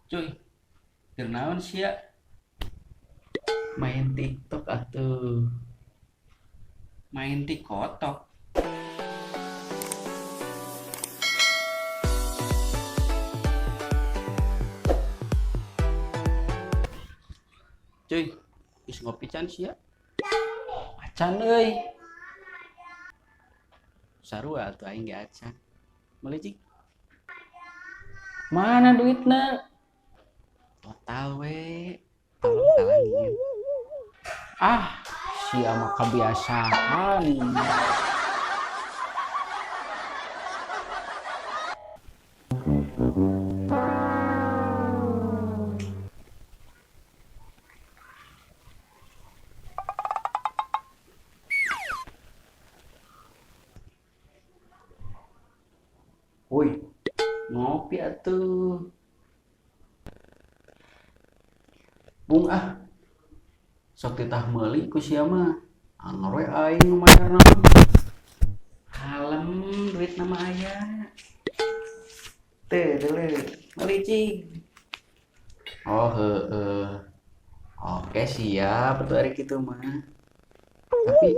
Cuy, keur naon sia? Main TikTok atuh. Main TikTok. Cuy, geus ngopi can sia? Acan euy. Sarua atuh aing ge acan. Meuli mana duitna? Total we. Tolong talangin. Ah, sia mah kebiasaan. Woi, ngopi atuh. Bung sok titah meuli ku sia mah. Angor we aing nu mayarna. Kalem duit nama aya. Teu deuleu, meuli cing. Oh heueuh. Oke siap atuh ari kitu mah. Tapi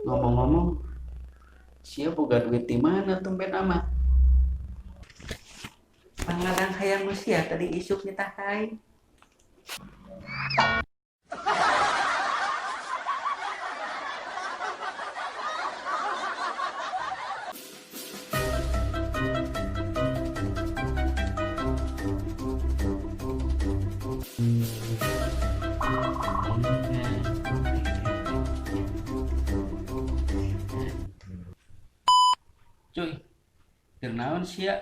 ngomong-ngomong, sia boga duit di mana tumben amat? Pangadang hayang sia tadi isuk nitah kai. Cuy, keur naon sia?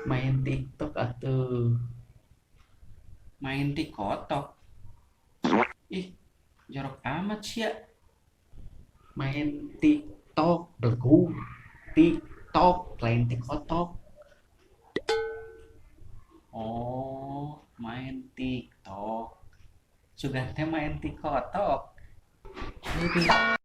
Main TikTok atuh. Main TikTok. Ih, jorok amat sia. Main TikTok belagu. TikTok lain TikTok. Oh, main TikTok. Sudah teh main TikTok. Jadi